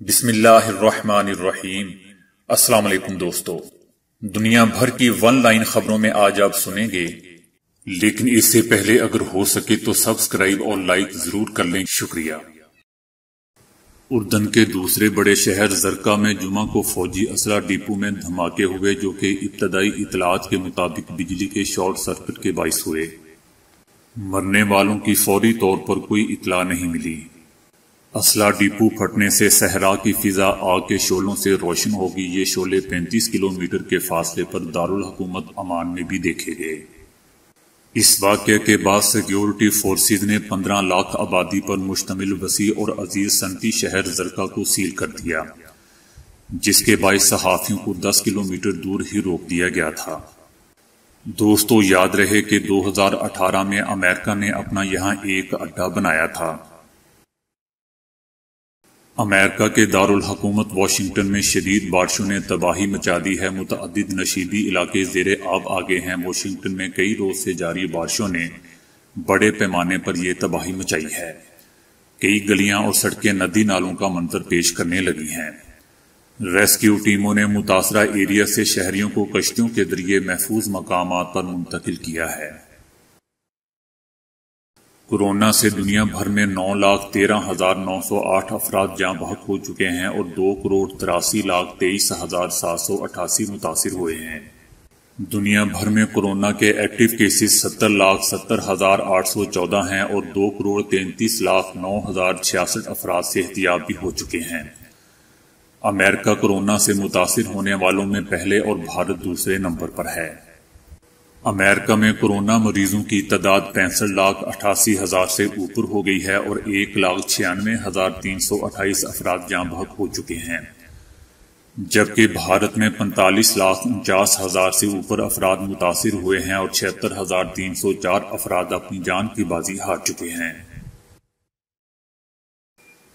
بسم اللہ الرحمن الرحیم۔ السلام علیکم دوستو، دنیا بھر کی ون لائن خبروں میں آج آپ سنیں گے، لیکن اس سے پہلے اگر ہو سکے تو سبسکرائب اور لائک ضرور کر لیں، شکریہ۔ اردن کے دوسرے بڑے شہر زرقا میں جمعہ کو فوجی اسلحہ ڈپو میں دھماکے ہوئے جو کہ ابتدائی اطلاعات کے مطابق بجلی کے شارٹ سرکٹ کے باعث ہوئے۔ مرنے والوں کی فوری طور پر کوئی اطلاع نہیں ملی۔ اسلحہ ڈپو پھٹنے سے صحرا کی فضا آگ کے شعلوں سے روشن ہوگی۔ یہ شعلے 35 کلومیٹر کے فاصلے پر دارالحکومت عمان میں بھی دیکھے گئے۔ اس واقعے کے بعد سیکیورٹی فورسز نے 15 لاکھ آبادی پر مشتمل وسیع اور عزیز صنعتی شہر زرقا کو سیل کر دیا، جس کے باعث صحافیوں کو 10 کلومیٹر دور ہی روک دیا گیا تھا۔ دوستو، یاد رہے کہ 2018 میں امریکہ نے اپنا یہاں ایک اڈا بنایا تھا۔ امریکہ کے دارالحکومت واشنگٹن میں شدید بارشوں نے تباہی مچا دی ہے۔ متعدد نشیبی علاقے زیر آب آ گئے ہیں۔ واشنگٹن میں کئی روز سے جاری بارشوں نے بڑے پیمانے پر یہ تباہی مچائی ہے۔ کئی گلیاں اور سڑکیں ندی نالوں کا منظر پیش کرنے لگی ہیں۔ ریسکیو ٹیموں نے متاثرہ ایریا سے شہریوں کو کشتیوں کے ذریعے محفوظ مقامات پر منتقل کیا ہے۔ کورونا سے دنیا بھر میں 9,13,908 افراد جاں بحق ہو چکے ہیں اور 2,83,23,788 متاثر ہوئے ہیں۔ دنیا بھر میں کورونا کے ایکٹیو کیسز 70,70,814 ہیں اور 2,33,09,066 افراد صحت یاب بھی ہو چکے ہیں۔ امریکہ کورونا سے متاثر ہونے والوں میں پہلے اور بھارت دوسرے نمبر پر ہے۔ امریکہ میں کورونا مریضوں کی تعداد 65,88,000 سے اوپر ہو گئی ہے اور 1,96,328 افراد جاں بحق ہو چکے ہیں، جبکہ بھارت میں 45,49,000 سے اوپر افراد متاثر ہوئے ہیں اور 76,304 افراد اپنی جان کی بازی ہار چکے ہیں۔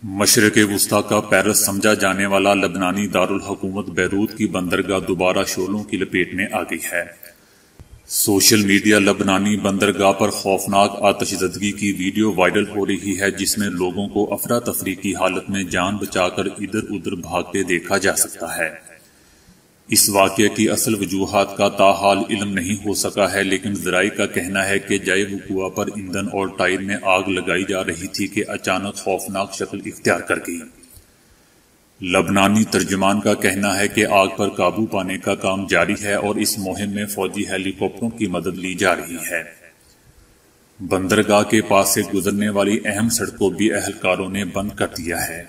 مشرق وسطی کا پیرس سمجھا جانے والا لبنانی دارالحکومت بیروت کی بندرگاہ دوبارہ شعلوں کی لپیٹ میں آ گئی ہے۔ سوشل میڈیا لبنانی بندرگاہ پر خوفناک آتش زدگی کی ویڈیو وائرل ہو رہی ہے، جس میں لوگوں کو افراتفری کی حالت میں جان بچا کر ادھر ادھر بھاگتے دیکھا جا سکتا ہے۔ اس واقعے کی اصل وجوہات کا تاحال علم نہیں ہو سکا ہے، لیکن ذرائع کا کہنا ہے کہ جائے وقوع پر ایندھن اور ٹائر میں آگ لگائی جا رہی تھی کہ اچانک خوفناک شکل اختیار کر گئی۔ لبنانی ترجمان کا کہنا ہے کہ آگ پر قابو پانے کا کام جاری ہے اور اس مہم میں فوجی ہیلی کاپٹروں کی مدد لی جا رہی ہے۔ بندرگاہ کے پاس سے گزرنے والی اہم سڑک کو بھی اہلکاروں نے بند کر دیا ہے۔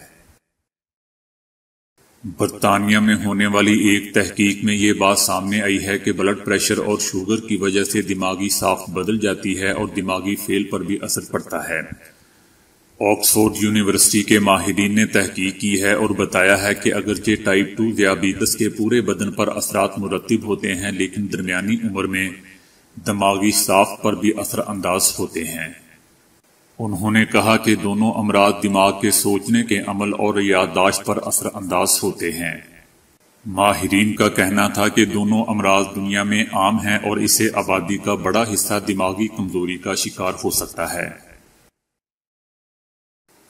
برطانیہ میں ہونے والی ایک تحقیق میں یہ بات سامنے آئی ہے کہ بلڈ پریشر اور شوگر کی وجہ سے دماغی ساخت بدل جاتی ہے اور دماغی فعل پر بھی اثر پڑتا ہے۔ آکسفورڈ یونیورسٹی کے ماہرین نے تحقیق کی ہے اور بتایا ہے کہ اگرچہ ٹائپ 2 ذیابیطس کے پورے بدن پر اثرات مرتب ہوتے ہیں، لیکن درمیانی عمر میں دماغی ساخت پر بھی اثر انداز ہوتے ہیں۔ انہوں نے کہا کہ دونوں امراض دماغ کے سوچنے کے عمل اور یادداشت پر اثر انداز ہوتے ہیں۔ ماہرین کا کہنا تھا کہ دونوں امراض دنیا میں عام ہیں اور اس سے آبادی کا بڑا حصہ دماغی کمزوری کا شکار ہو سکتا ہے۔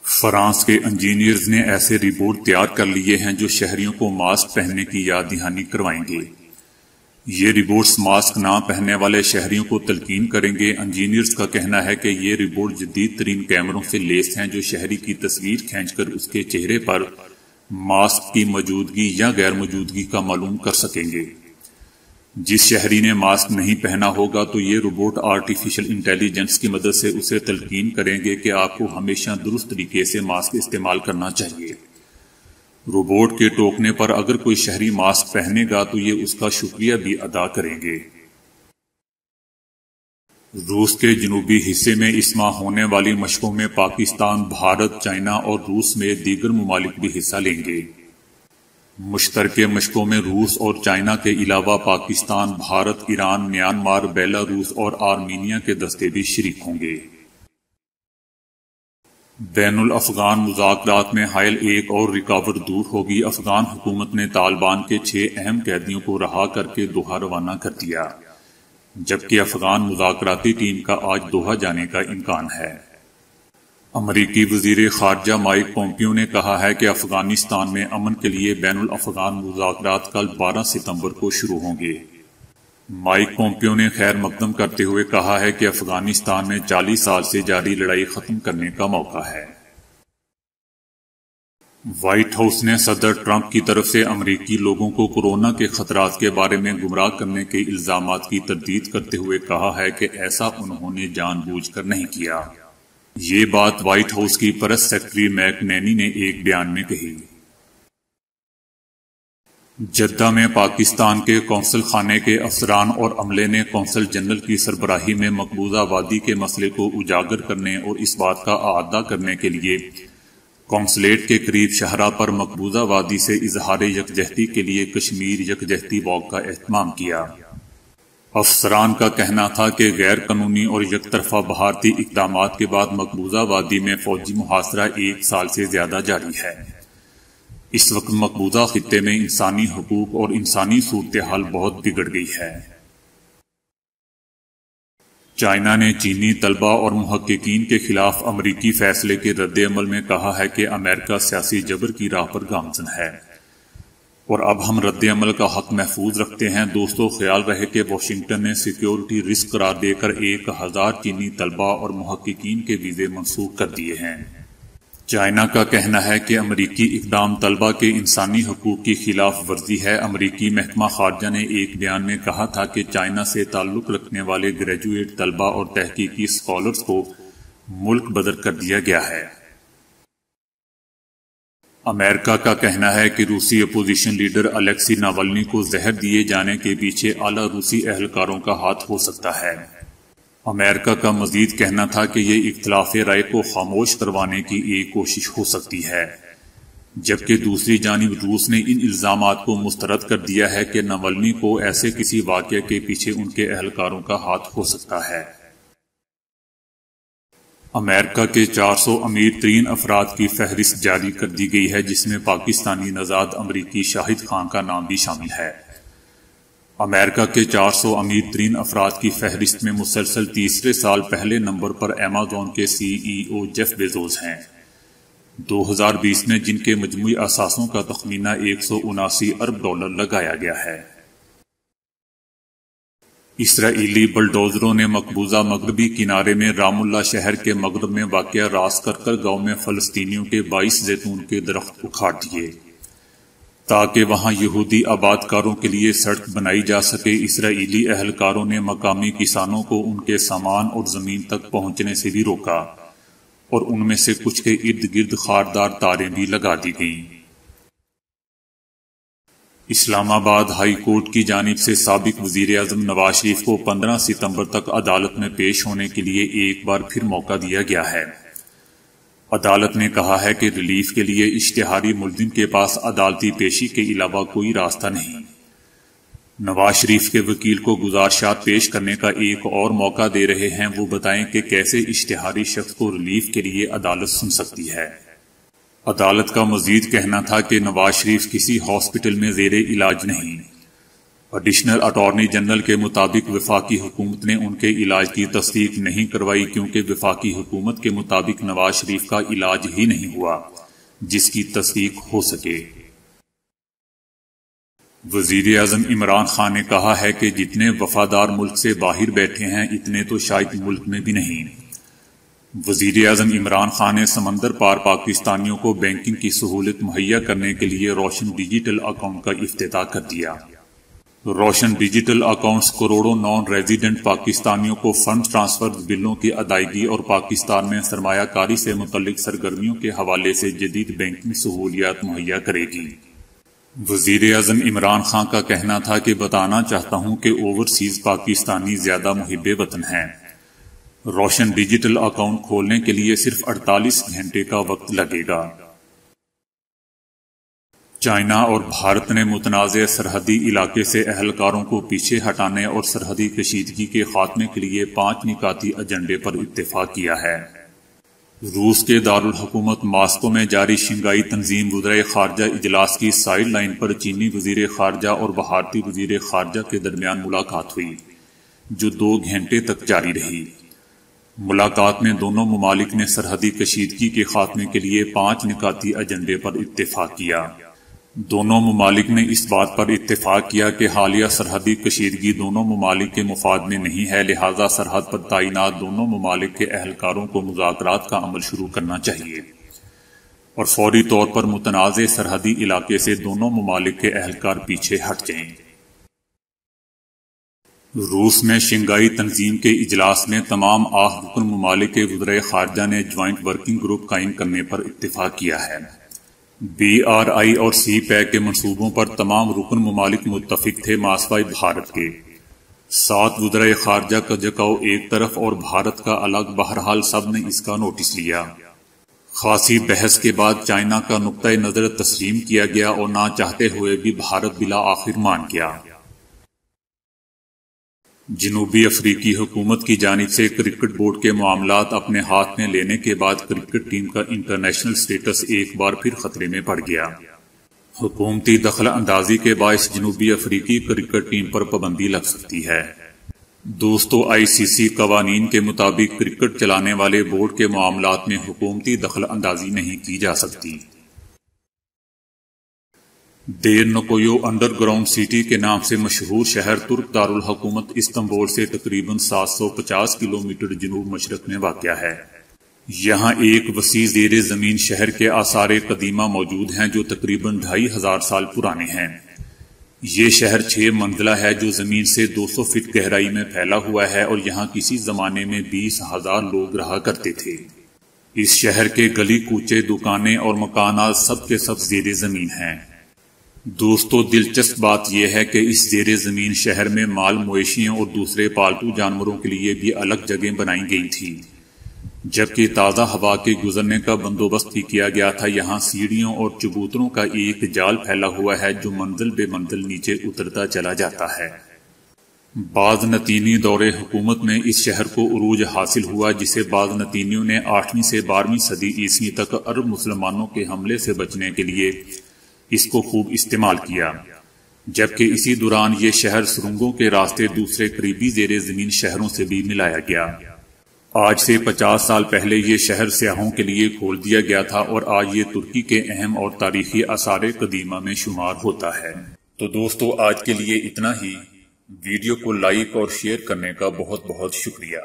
فرانس کے انجینئرز نے ایسے روبوٹ تیار کر لیے ہیں جو شہریوں کو ماسک پہننے کی یاد دہانی کروائیں گے۔ یہ روبوٹس ماسک نہ پہننے والے شہریوں کو تلقین کریں گے۔ انجینئرز کا کہنا ہے کہ یہ روبوٹ جدید ترین کیمروں سے لیس ہیں جو شہری کی تصویر کھینچ کر اس کے چہرے پر ماسک کی موجودگی یا غیر موجودگی کا معلوم کر سکیں گے۔ جس شہری نے ماسک نہیں پہنا ہوگا تو یہ روبوٹ آرٹیفیشل انٹیلیجنس کی مدد سے اسے تلقین کریں گے کہ آپ کو ہمیشہ درست طریقے سے ماسک استعمال کرنا چاہیے۔ روبوٹ کے ٹوکنے پر اگر کوئی شہری ماسک پہنے گا تو یہ اس کا شکریہ بھی ادا کریں گے۔ روس کے جنوبی حصے میں اس ماہ ہونے والی مشقوں میں پاکستان، بھارت، چائنا اور روس میں دیگر ممالک بھی حصہ لیں گے۔ مشترکہ مشقوں میں روس اور چائنا کے علاوہ پاکستان، بھارت، ایران، میانمار، بیلاروس اور آرمینیا کے دستے بھی شریک ہوں گے۔ بین الافغان مذاکرات میں حائل ایک اور رکاوٹ دور ہوگی۔ افغان حکومت نے طالبان کے 6 اہم قیدیوں کو رہا کر کے دوحہ روانہ کر دیا، جبکہ افغان مذاکراتی ٹیم کا آج دوحہ جانے کا امکان ہے۔ امریکی وزیر خارجہ مائک پومپیو نے کہا ہے کہ افغانستان میں امن کے لیے بین الافغان مذاکرات کل 12 ستمبر کو شروع ہوں گے۔ مائک پومپیو نے خیر مقدم کرتے ہوئے کہا ہے کہ افغانستان میں 40 سال سے جاری لڑائی ختم کرنے کا موقع ہے۔ وائٹ ہاؤس نے صدر ٹرمپ کی طرف سے امریکی لوگوں کو کورونا کے خطرات کے بارے میں گمراہ کرنے کے الزامات کی تردید کرتے ہوئے کہا ہے کہ ایسا انہوں نے جان بوجھ کر نہیں کیا۔ یہ بات وائٹ ہاؤس کی پریس سیکرٹری میک نینی نے ایک بیان میں کہی۔ جدہ میں پاکستان کے قونصل خانے کے افسران اور عملے نے قونصل جنرل کی سربراہی میں مقبوضہ وادی کے مسئلے کو اجاگر کرنے اور اس بات کا اعادہ کرنے کے لیے قونصلیٹ کے قریب شاہراہ پر مقبوضہ وادی سے اظہار یکجہتی کے لیے کشمیر یکجہتی واک کا اہتمام کیا۔ افسران کا کہنا تھا کہ غیر قانونی اور یک طرفہ بھارتی اقدامات کے بعد مقبوضہ وادی میں فوجی محاصرہ 1 سال سے زیادہ جاری ہے۔ اس وقت مقبوضہ خطے میں انسانی حقوق اور انسانی صورتحال بہت بگڑ گئی ہے۔ چائنا نے چینی طلبہ اور محققین کے خلاف امریکی فیصلے کے رد عمل میں کہا ہے کہ امریکہ سیاسی جبر کی راہ پر گامزن ہے اور اب ہم رد عمل کا حق محفوظ رکھتے ہیں۔ دوستو، خیال رہے کہ واشنگٹن نے سیکیورٹی رسک قرار دے کر 1000 چینی طلبہ اور محققین کے ویزے منسوخ کر دیے ہیں۔ چائنا کا کہنا ہے کہ امریکی اقدام طلبہ کے انسانی حقوق کی خلاف ورزی ہے۔ امریکی محکمہ خارجہ نے ایک بیان میں کہا تھا کہ چائنا سے تعلق رکھنے والے گریجویٹ طلبہ اور تحقیقی اسکالرز کو ملک بدر کر دیا گیا ہے۔ امریکہ کا کہنا ہے کہ روسی اپوزیشن لیڈر الیکسی ناولنی کو زہر دیے جانے کے پیچھے اعلیٰ روسی اہلکاروں کا ہاتھ ہو سکتا ہے۔ امریکہ کا مزید کہنا تھا کہ یہ اختلاف رائے کو خاموش کروانے کی ایک کوشش ہو سکتی ہے، جبکہ دوسری جانب روس نے ان الزامات کو مسترد کر دیا ہے کہ ناولنی کو ایسے کسی واقعے کے پیچھے ان کے اہلکاروں کا ہاتھ ہو سکتا ہے۔ امریکہ کے 400 امیر ترین افراد کی فہرست جاری کر دی گئی ہے، جس میں پاکستانی نژاد امریکی شاہد خان کا نام بھی شامل ہے۔ امریکہ کے 400 امیر ترین افراد کی فہرست میں مسلسل تیسرے سال پہلے نمبر پر ایمیزون کے CEO جیف بیزوس ہیں، 2020 میں جن کے مجموعی اثاثوں کا تخمینہ $179 ارب لگایا گیا ہے۔ اسرائیلی بلڈوزروں نے مقبوضہ مغربی کنارے میں رام اللہ شہر کے مغرب میں واقع راس کرکر گاؤں میں فلسطینیوں کے 22 زیتون کے درخت اکھاڑ دیے تاکہ وہاں یہودی آباد کاروں کے لیے سڑک بنائی جا سکے۔ اسرائیلی اہلکاروں نے مقامی کسانوں کو ان کے سامان اور زمین تک پہنچنے سے بھی روکا اور ان میں سے کچھ کے ارد گرد خاردار تاریں بھی لگا دی گئیں۔ اسلام آباد ہائی کورٹ کی جانب سے سابق وزیر اعظم نواز شریف کو 15 ستمبر تک عدالت میں پیش ہونے کے لیے ایک بار پھر موقع دیا گیا ہے۔ عدالت نے کہا ہے کہ ریلیف کے لیے اشتہاری ملزم کے پاس عدالتی پیشی کے علاوہ کوئی راستہ نہیں۔ نواز شریف کے وکیل کو گزارشات پیش کرنے کا ایک اور موقع دے رہے ہیں، وہ بتائیں کہ کیسے اشتہاری شخص کو ریلیف کے لیے عدالت سن سکتی ہے۔ عدالت کا مزید کہنا تھا کہ نواز شریف کسی ہاسپٹل میں زیر علاج نہیں۔ ایڈیشنل اٹارنی جنرل کے مطابق وفاقی حکومت نے ان کے علاج کی تصدیق نہیں کروائی کیونکہ وفاقی حکومت کے مطابق نواز شریف کا علاج ہی نہیں ہوا جس کی تصدیق ہو سکے۔ وزیر اعظم عمران خان نے کہا ہے کہ جتنے وفادار ملک سے باہر بیٹھے ہیں اتنے تو شاید ملک میں بھی نہیں۔ وزیر اعظم عمران خان نے سمندر پار پاکستانیوں کو بینکنگ کی سہولت مہیا کرنے کے لیے روشن ڈیجیٹل اکاؤنٹ کا افتتاح کر دیا۔ روشن ڈیجیٹل اکاؤنٹس کروڑوں نان ریزیڈنٹ پاکستانیوں کو فنڈ ٹرانسفر، بلوں کی ادائیگی اور پاکستان میں سرمایہ کاری سے متعلق سرگرمیوں کے حوالے سے جدید بینکنگ سہولیات مہیا کرے گی۔ وزیر اعظم عمران خان کا کہنا تھا کہ بتانا چاہتا ہوں کہ اوورسیز پاکستانی زیادہ محب وطن ہیں۔ روشن ڈیجیٹل اکاؤنٹ کھولنے کے لیے صرف 48 گھنٹے کا وقت لگے گا۔ چائنا اور بھارت نے متنازع سرحدی علاقے سے اہلکاروں کو پیچھے ہٹانے اور سرحدی کشیدگی کے خاتمے کے لیے 5 نکاتی ایجنڈے پر اتفاق کیا ہے۔ روس کے دارالحکومت ماسکو میں جاری شنگھائی تنظیم وزرائے خارجہ اجلاس کی سائیڈ لائن پر چینی وزیر خارجہ اور بھارتی وزیر خارجہ کے درمیان ملاقات ہوئی جو 2 گھنٹے تک جاری رہی۔ ملاقات میں دونوں ممالک نے سرحدی کشیدگی کے خاتمے کے لیے 5 نکاتی ایجنڈے پر اتفاق کیا۔ دونوں ممالک نے اس بات پر اتفاق کیا کہ حالیہ سرحدی کشیدگی دونوں ممالک کے مفاد میں نہیں ہے، لہذا سرحد پر تعینات دونوں ممالک کے اہلکاروں کو مذاکرات کا عمل شروع کرنا چاہیے اور فوری طور پر متنازع سرحدی علاقے سے دونوں ممالک کے اہلکار پیچھے ہٹ جائیں۔ روس میں شنگھائی تنظیم کے اجلاس میں تمام رکن ممالک کے وزرائے خارجہ نے جوائنٹ ورکنگ گروپ قائم کرنے پر اتفاق کیا ہے۔ BRI اور سی پیک کے منصوبوں پر تمام رکن ممالک متفق تھے ماسوائے بھارت کے۔ 7 وزرائے خارجہ کا جھکاؤ ایک طرف اور بھارت کا الگ، بہرحال سب نے اس کا نوٹس لیا۔ خاصی بحث کے بعد چائنا کا نقطۂ نظر تسلیم کیا گیا اور نہ چاہتے ہوئے بھی بھارت بالآخر مان گیا۔ جنوبی افریقی حکومت کی جانب سے کرکٹ بورڈ کے معاملات اپنے ہاتھ میں لینے کے بعد کرکٹ ٹیم کا انٹرنیشنل سٹیٹس ایک بار پھر خطرے میں پڑ گیا۔ حکومتی دخل اندازی کے باعث جنوبی افریقی کرکٹ ٹیم پر پابندی لگ سکتی ہے۔ دوستو، ICC قوانین کے مطابق کرکٹ چلانے والے بورڈ کے معاملات میں حکومتی دخل اندازی نہیں کی جا سکتی۔ دیر نکویو انڈر گراؤنڈ سٹی کے نام سے مشہور شہر ترک دارالحکومت استنبول سے تقریباً 750 کلومیٹر جنوب مشرق میں واقع ہے۔ یہاں ایک وسیع زیر زمین شہر کے آثار قدیمہ موجود ہیں جو تقریباً 2500 سال پرانے ہیں۔ یہ شہر 6 منزلہ ہے جو زمین سے 200 فٹ گہرائی میں پھیلا ہوا ہے اور یہاں کسی زمانے میں 20,000 لوگ رہا کرتے تھے۔ اس شہر کے گلی کوچے، دکانیں اور مکانات سب کے سب زیر زمین ہیں۔ دوستو، دلچسپ بات یہ ہے کہ اس زیر زمین شہر میں مال مویشیوں اور دوسرے پالتو جانوروں کے لیے بھی الگ جگہیں بنائی گئی تھی، جبکہ تازہ ہوا کے گزرنے کا بندوبست بھی کیا گیا تھا۔ یہاں سیڑھیوں اور چبوتروں کا ایک جال پھیلا ہوا ہے جو منزل بے منزل نیچے اترتا چلا جاتا ہے۔ بازنطینی دور حکومت میں اس شہر کو عروج حاصل ہوا، جسے بازنطینیوں نے 8ویں سے 12ویں صدی عیسوی تک عرب مسلمانوں کے حملے سے بچنے کے لیے اس کو خوب استعمال کیا، جبکہ اسی دوران یہ شہر سرنگوں کے راستے دوسرے قریبی زیر زمین شہروں سے بھی ملایا گیا۔ آج سے 50 سال پہلے یہ شہر سیاحوں کے لیے کھول دیا گیا تھا اور آج یہ ترکی کے اہم اور تاریخی آثار قدیمہ میں شمار ہوتا ہے۔ تو دوستو، آج کے لیے اتنا ہی۔ ویڈیو کو لائک اور شیئر کرنے کا بہت بہت شکریہ۔